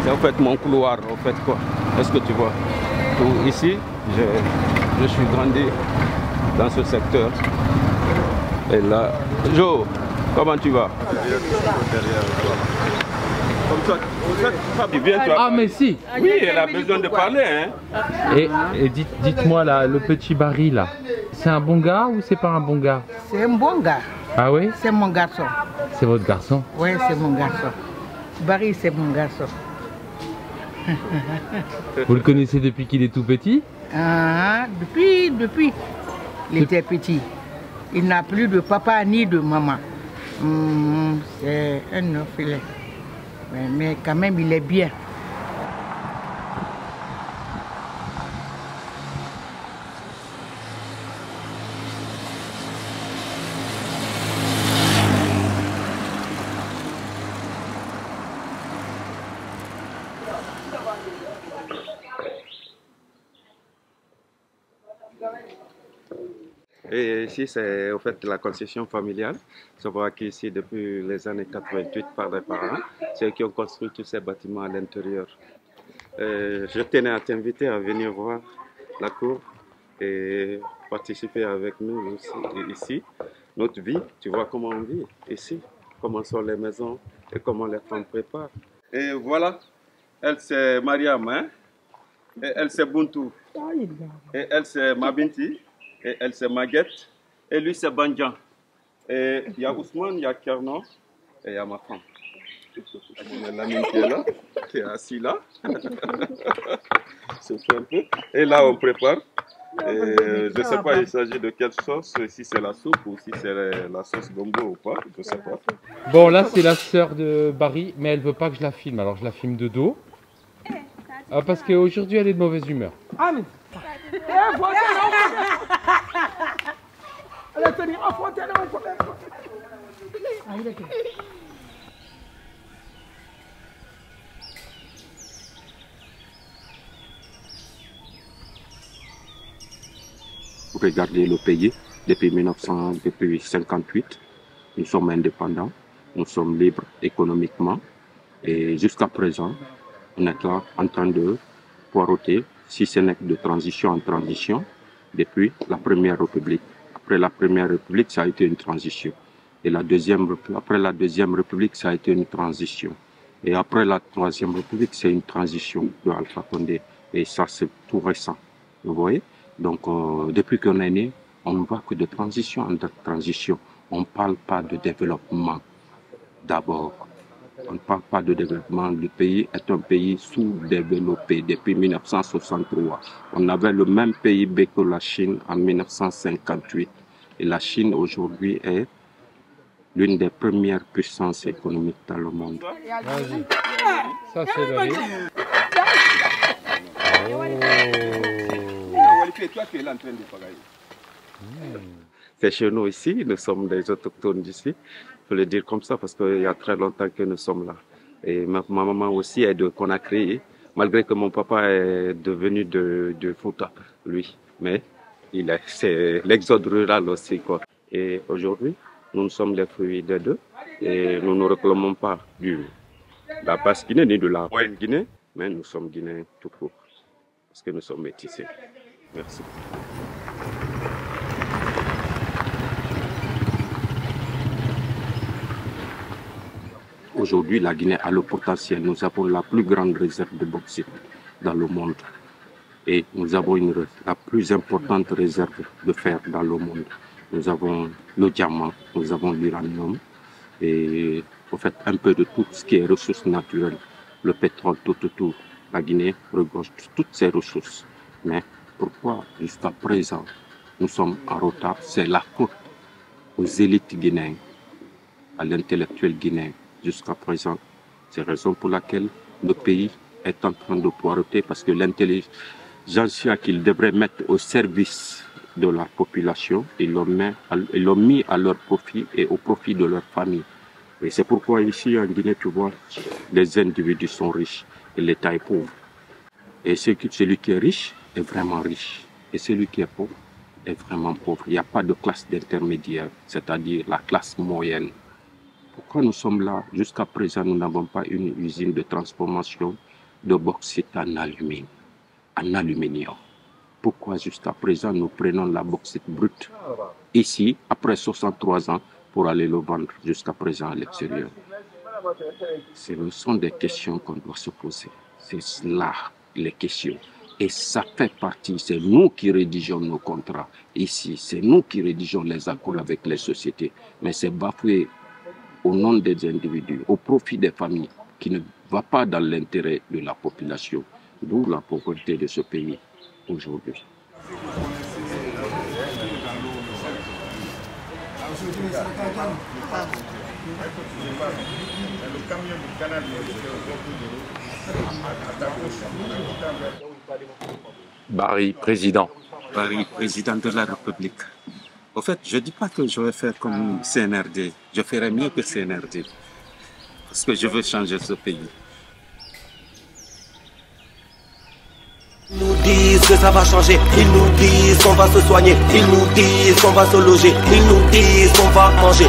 C'est en fait mon couloir, en fait quoi. Est-ce que tu vois? Tout ici, je suis grandi dans ce secteur. Et là, Jo, comment tu vas? Ah mais si. Oui, elle a besoin de parler, hein. Et dites-moi là, le petit Barry là, c'est un bon gars ou c'est pas un bon gars? C'est un bon gars. Ah oui? C'est mon garçon. C'est votre garçon? Oui, c'est mon garçon. Barry, c'est mon garçon. Vous le connaissez depuis qu'il est tout petit? Ah, depuis il était petit. Il n'a plus de papa ni de maman. C'est un orphelin. Mais quand même, il est bien. Et ici, c'est au fait la concession familiale. Ça va qu'ici, depuis les années 88 par les parents, c'est eux qui ont construit tous ces bâtiments à l'intérieur. Je tenais à t'inviter à venir voir la cour et participer avec nous aussi, ici. Notre vie, tu vois comment on vit ici, comment sont les maisons et comment les femmes préparent. Et voilà, elle c'est Mariam, hein? Et elle c'est Buntu, et elle c'est Mabinti. Et elle c'est Maguette, et lui c'est Bandjan. Et il y a Ousmane, il y a Kerno, et il y a ma femme. Mon ami qui est là, qui est assis là. C'est un peu. Et là on prépare. Et je ne sais pas, il s'agit de quelle sauce, si c'est la soupe ou si c'est la sauce gombo ou pas, je ne sais pas. Bon là c'est la sœur de Barry, mais elle veut pas que je la filme, alors je la filme de dos. Ah, parce qu'aujourd'hui elle est de mauvaise humeur. Regardez le pays, depuis 1958, nous sommes indépendants, nous sommes libres économiquement et jusqu'à présent, on est là en train de poireauter, si ce n'est que de transition en transition, depuis la Première République. Après la Première République, ça a été une transition. Et après la Deuxième République, ça a été une transition. Et après la Troisième République, c'est une transition de Alpha Condé. Et ça, c'est tout récent. Vous voyez? Donc, depuis qu'on est né, on ne voit que de transition en transition. On ne parle pas de développement d'abord. On ne parle pas de développement. Le pays est un pays sous-développé depuis 1963. On avait le même PIB que la Chine en 1958. Et la Chine aujourd'hui est l'une des premières puissances économiques dans le monde. Vas-y. Ça c'est le riz. C'est chez nous ici, nous sommes des autochtones d'ici. Il faut le dire comme ça parce qu'il y a très longtemps que nous sommes là. Et ma maman aussi est de Conakry, malgré que mon papa est devenu de Fouta, lui. Mais c'est l'exode rural aussi, quoi. Et aujourd'hui, nous sommes les fruits des deux et nous ne réclamons pas de la basse Guinée ni de la moyenne Guinée, mais nous sommes Guinéens tout court parce que nous sommes métissés. Merci. Aujourd'hui, la Guinée a le potentiel. Nous avons la plus grande réserve de bauxite dans le monde. Et nous avons la plus importante réserve de fer dans le monde. Nous avons le diamant, nous avons l'uranium et en fait un peu de tout ce qui est ressources naturelles. Le pétrole, tout. La Guinée regorge toutes ces ressources. Mais pourquoi jusqu'à présent nous sommes en retard? C'est la faute aux élites guinéennes, à l'intellectuel guinéen. Jusqu'à présent, c'est la raison pour laquelle le pays est en train de poireauter parce que l'intelligentsia qu'ils devraient mettre au service de la population, ils l'ont mis à leur profit et au profit de leur famille. Et c'est pourquoi ici en Guinée, tu vois, les individus sont riches et l'État est pauvre. Et celui qui est riche est vraiment riche. Et celui qui est pauvre est vraiment pauvre. Il n'y a pas de classe d'intermédiaire, c'est-à-dire la classe moyenne. Pourquoi nous sommes là? Jusqu'à présent, nous n'avons pas une usine de transformation de bauxite en aluminium. Pourquoi jusqu'à présent, nous prenons la bauxite brute ici, après 63 ans, pour aller le vendre jusqu'à présent à l'extérieur? Ce sont des questions qu'on doit se poser. C'est là les questions. Et ça fait partie, c'est nous qui rédigeons nos contrats ici, c'est nous qui rédigeons les accords avec les sociétés. Mais c'est bafoué au nom des individus, au profit des familles, qui ne va pas dans l'intérêt de la population. D'où la pauvreté de ce pays aujourd'hui. Barry, président. Barry, président de la République. Au fait, je ne dis pas que je vais faire comme CNRD. Je ferai mieux que CNRD. Parce que je veux changer ce pays. Ils nous disent que ça va changer, ils nous disent qu'on va se soigner, ils nous disent qu'on va se loger, ils nous disent qu'on va manger.